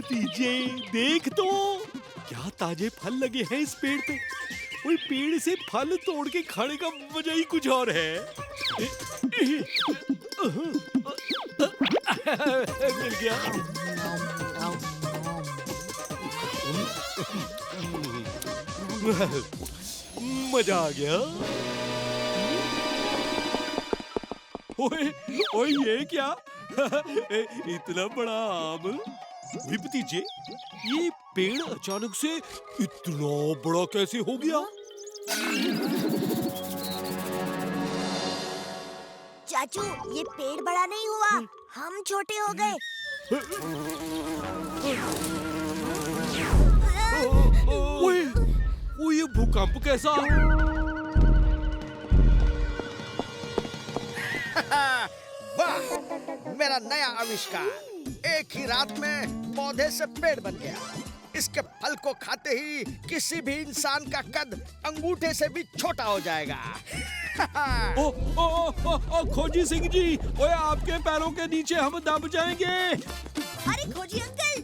भतीजे देख तो क्या ताजे फल लगे हैं इस पेड़ पे। कोई पेड़ से फल तोड़ के खाने का मजा ही कुछ और है। मिल गया। मजा आ गया। ओए ओए ये क्या? इतना बड़ा आम। ओए भतीजे, ये पेड़ अचानक से इतना बड़ा कैसे हो गया? चाचू, ये पेड़ बड़ा नहीं हुआ, हम छोटे हो गए। ओए, ओए ये भूकंप कैसा? वाह, मेरा नया आविष्कार। एक ही रात में पौधे से पेड़ बन गया। इसके फल को खाते ही किसी भी इंसान का कद अंगूठे से भी छोटा हो जाएगा। ओ, ओ, ओ, ओ, खोजी सिंह जी, ओए आपके पैरों के नीचे हम दब जाएंगे। अरे खोजी अंकल,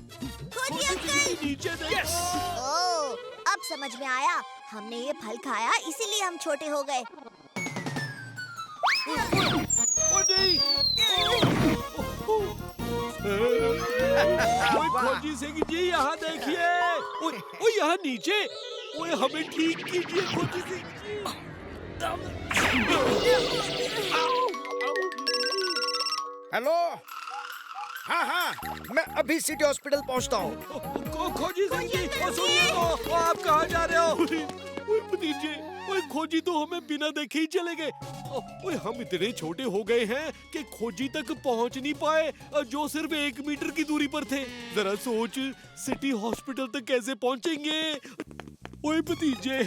खोजी अंकल। नीचे देखो। ओह, अब समझ में आया, हमने ये फल खाया इसीलिए हम छोटे हो गए। ओ नहीं। ओए खोजी सिंह जी, यहाँ देखिए। ओए ओए यहाँ नीचे। ओए हमें ठीक कीजिए खोजी सिंह जी। हेलो, हाँ हाँ, मैं अभी सिटी हॉस्पिटल पहुंचता हूँ। खोजी सिंह जी, सुनिए तो, आप कहाँ जा रहे हो? ओए भतीजे, ओए खोजी तो हमें बिना देखे ही चले गए। ओए हम इतने छोटे हो गए हैं कि खोजी तक पहुंच नहीं पाए, जो सिर्फ 1 मीटर की दूरी पर थे। जरा सोच, सिटी हॉस्पिटल तक कैसे पहुंचेंगे? ओए भतीजे,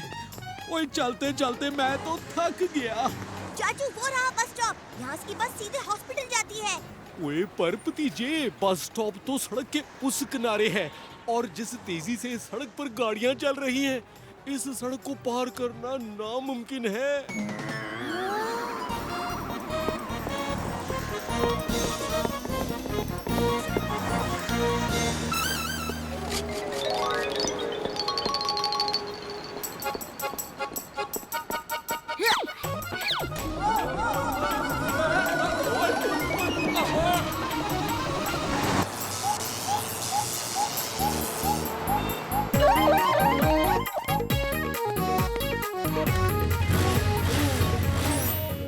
ओए चलते चलते मैं तो थक गया। चाचू, वो रहा बस स्टॉप, यहाँ की बस सीधे हॉस्पिटल जाती है। ओए पर भतीजे, बस स्टॉप तो सड़क के उस किनारे है, और जिस तेजी से सड़क पर गाड़ियां चल रही हैं, इस सड़क को पार करना नामुमकिन है।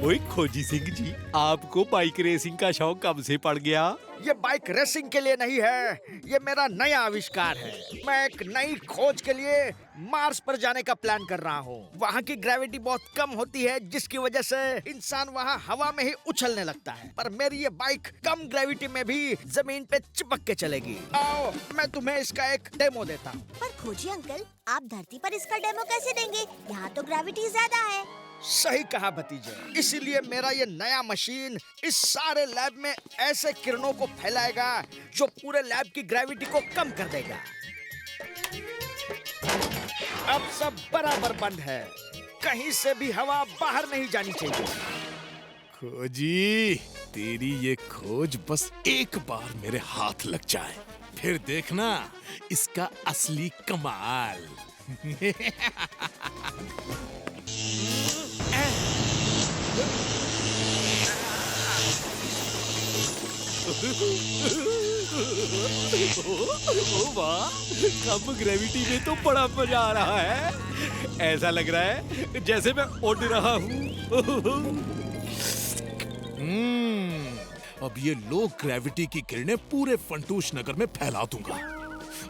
ओए खोजी सिंह जी, आपको बाइक रेसिंग का शौक कब से पड़ गया? ये बाइक रेसिंग के लिए नहीं है, ये मेरा नया आविष्कार है। मैं एक नई खोज के लिए मार्स पर जाने का प्लान कर रहा हूँ। वहाँ की ग्रेविटी बहुत कम होती है, जिसकी वजह से इंसान वहाँ हवा में ही उछलने लगता है। पर मेरी ये बाइक कम ग्रेविटी में भी जमीन पे चिपक के चलेगी। आओ, मैं तुम्हें इसका एक डेमो देता हूँ। पर खोजी अंकल, आप धरती पर इसका डेमो कैसे देंगे? यहाँ तो ग्रेविटी ज्यादा है। सही कहा भतीजे, इसीलिए मेरा ये नया मशीन इस सारे लैब में ऐसे किरणों को फैलाएगा जो पूरे लैब की ग्रेविटी को कम कर देगा। अब सब बराबर बंद है, कहीं से भी हवा बाहर नहीं जानी चाहिए। खोजी, तेरी ये खोज बस एक बार मेरे हाथ लग जाए, फिर देखना इसका असली कमाल। ओ वाह, कम ग्रेविटी में तो बड़ा मजा आ रहा है। ऐसा लग रहा है जैसे मैं उड़ रहा हूँ। अब ये लो ग्रेविटी की किरणें पूरे फंटूश नगर में फैला दूंगा।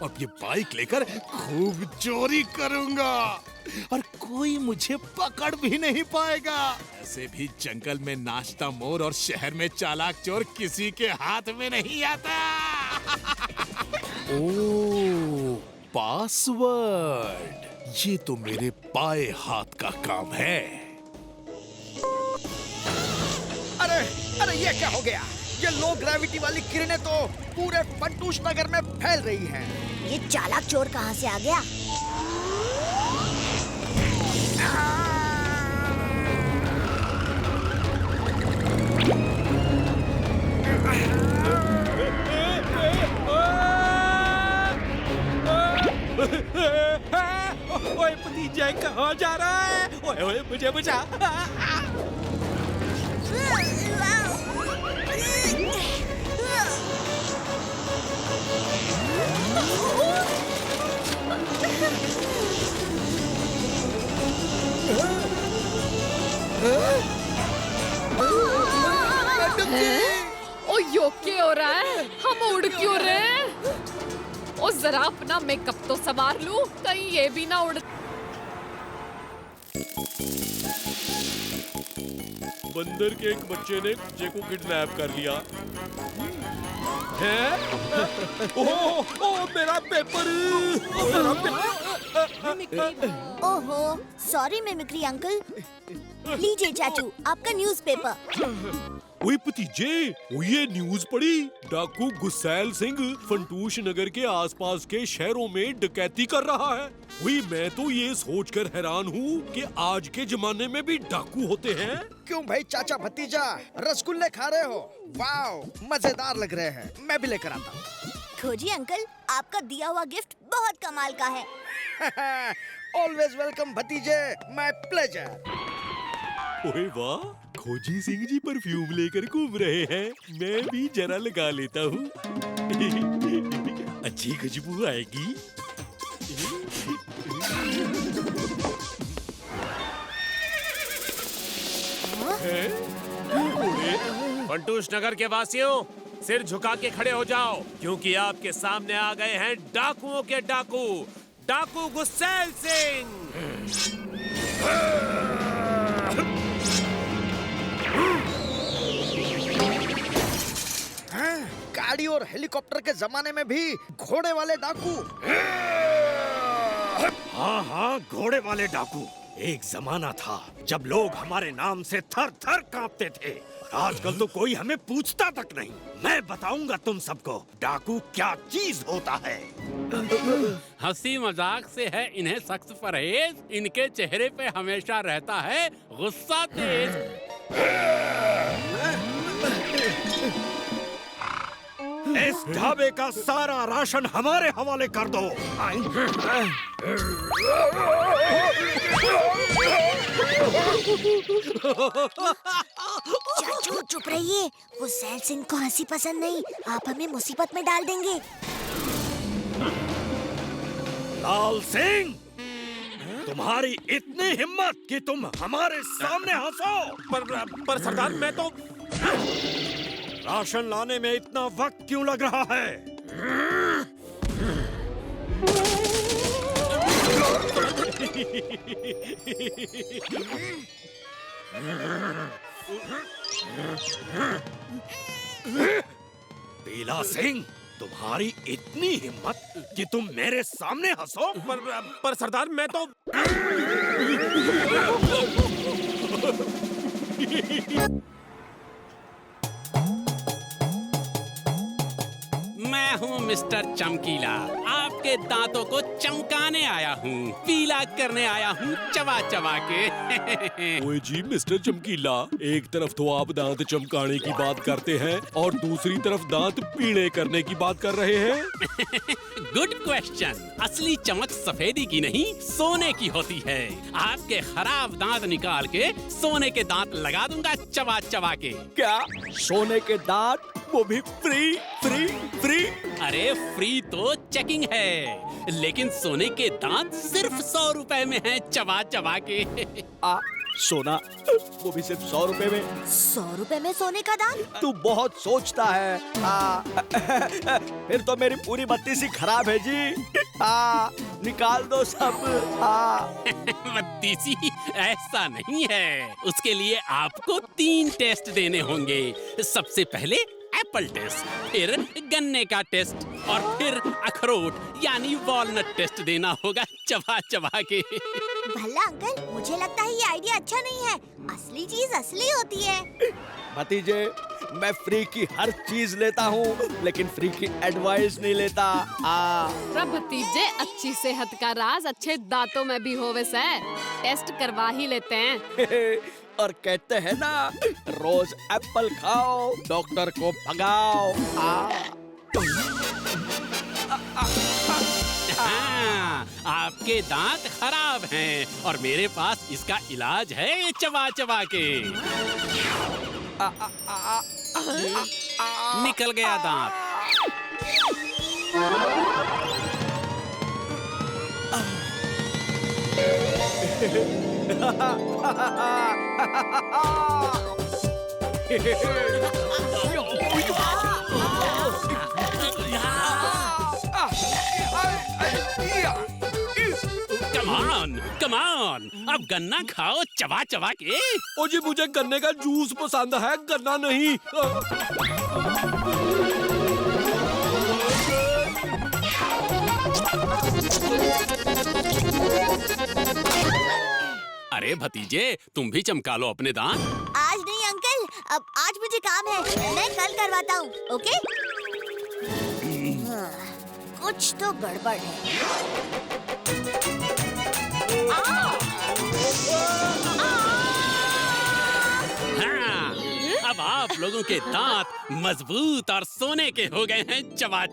अब ये बाइक लेकर खूब चोरी करूंगा और कोई मुझे पकड़ भी नहीं पाएगा। ऐसे भी जंगल में नाचता मोर और शहर में चालाक चोर किसी के हाथ में नहीं आता। ओह, पासवर्ड, ये तो मेरे बाएं हाथ का काम है। अरे अरे, ये क्या हो गया? ये लो ग्रेविटी वाली किरणें तो पूरे फंटूश नगर में फैल रही हैं। ये चालाक चोर कहाँ से आ गया? कहाँ जा रहा है? ओए ओए मुझे बचा। ओ यो क्या हो रहा है? हम उड़ क्यों रहे हैं? ओ जरा अपना मेकअप तो संवार लूं, कहीं ये भी ना उड़। बंदर के एक बच्चे ने कुत्ते को किडनैप कर लिया है। ओह मेरा पेपर, मेरा पेपर। ओहो, सॉरी मिमिक्री अंकल। लीजिए चाचू, आपका न्यूज़पेपर। ओए भतीजे, वो ये न्यूज पढ़ी? डाकू गुस्सैल सिंह फंटूश नगर के आसपास के शहरों में डकैती कर रहा है। वही मैं तो ये सोचकर हैरान हूँ कि आज के जमाने में भी डाकू होते हैं। क्यों भाई चाचा भतीजा, रसगुल्ले खा रहे हो? वाओ, मजेदार लग रहे हैं। मैं भी लेकर आता हूँ। खोजी अंकल, आपका दिया हुआ गिफ्ट बहुत कमाल का है। ऑलवेज वेलकम भतीजे, माय प्लेजर। ओए वाह, खोजी सिंह जी परफ्यूम लेकर घूम रहे हैं। मैं भी जरा लगा लेता हूँ। अच्छी खुशबू आएगी। फंटूश नगर के वासियों, सिर झुका के खड़े हो जाओ, क्योंकि आपके सामने आ गए हैं डाकुओं के डाकू, डाकू गुस्सैल सिंह। गाड़ी और हेलीकॉप्टर के जमाने में भी घोड़े वाले डाकू। हाँ हाँ, घोड़े वाले डाकू। एक जमाना था जब लोग हमारे नाम से थर थर कांपते थे। आजकल तो कोई हमें पूछता तक नहीं। मैं बताऊंगा तुम सबको डाकू क्या चीज होता है। हंसी मजाक से है इन्हें सख्त परहेज, इनके चेहरे पे हमेशा रहता है गुस्सा तेज। इस ढाबे का सारा राशन हमारे हवाले कर दो। चाचू चुप रहिए, गुस्सैल सिंह को हंसी पसंद नहीं। आप हमें मुसीबत में डाल देंगे। लाल सिंह, तुम्हारी इतनी हिम्मत कि तुम हमारे सामने हंसो। पर सरदार, मैं तो राशन लाने में इतना वक्त क्यों लग रहा है? पीला सिंह, तुम्हारी इतनी हिम्मत कि तुम मेरे सामने हंसो। पर सरदार, मैं तो मैं हूँ मिस्टर चमकीला, आपके दांतों को चमकाने आया हूँ, पीला करने आया हूँ चबा चबा के। ओए जी मिस्टर चमकीला, एक तरफ तो आप दांत चमकाने की बात करते हैं और दूसरी तरफ दांत पीले करने की बात कर रहे हैं। Good question. असली चमक सफेदी की नहीं, सोने की होती है। आपके खराब दांत निकाल के सोने के दांत लगा दूंगा चबा चबा के। क्या सोने के दांत, वो भी फ्री फ्री फ्री? अरे फ्री तो चेकिंग है, लेकिन सोने के दांत सिर्फ 100 रुपए में है चबा चबा के। सोना, वो भी सिर्फ 100 रुपए में? 100 रुपए में सोने का दांत? तू बहुत सोचता है। फिर तो मेरी पूरी बत्ती सी खराब है जी। निकाल दो सब। बत्तीसी ऐसा नहीं है, उसके लिए आपको 3 टेस्ट देने होंगे। सबसे पहले एप्पल टेस्ट, फिर गन्ने का टेस्ट और फिर अखरोट यानी वॉलनट टेस्ट देना होगा चबा चबा के। भला अंकल, मुझे लगता है ये आइडिया अच्छा नहीं है। असली चीज असली होती है। भतीजे, मैं फ्री की हर चीज लेता हूँ, लेकिन फ्री की एडवाइस नहीं लेता। भतीजे, अच्छी सेहत का राज अच्छे दांतों में भी होवे से। टेस्ट करवा ही लेते हैं। और कहते हैं ना, रोज एप्पल खाओ, डॉक्टर को भगाओ। हाँ, आपके दांत खराब हैं और मेरे पास इसका इलाज है चबा चबा के। निकल गया दांत। कम ऑन, अब गन्ना खाओ चबा चबा के। ओ जी मुझे गन्ने का जूस पसंद है, गन्ना नहीं। अरे भतीजे, तुम भी चमका लो अपने दांत। आज नहीं अंकल, अब आज मुझे काम है, मैं कल करवाता हूँ। ओके? कुछ तो गड़बड़ है। हाँ, अब आप लोगों के दांत मजबूत और सोने के हो गए हैं चबा।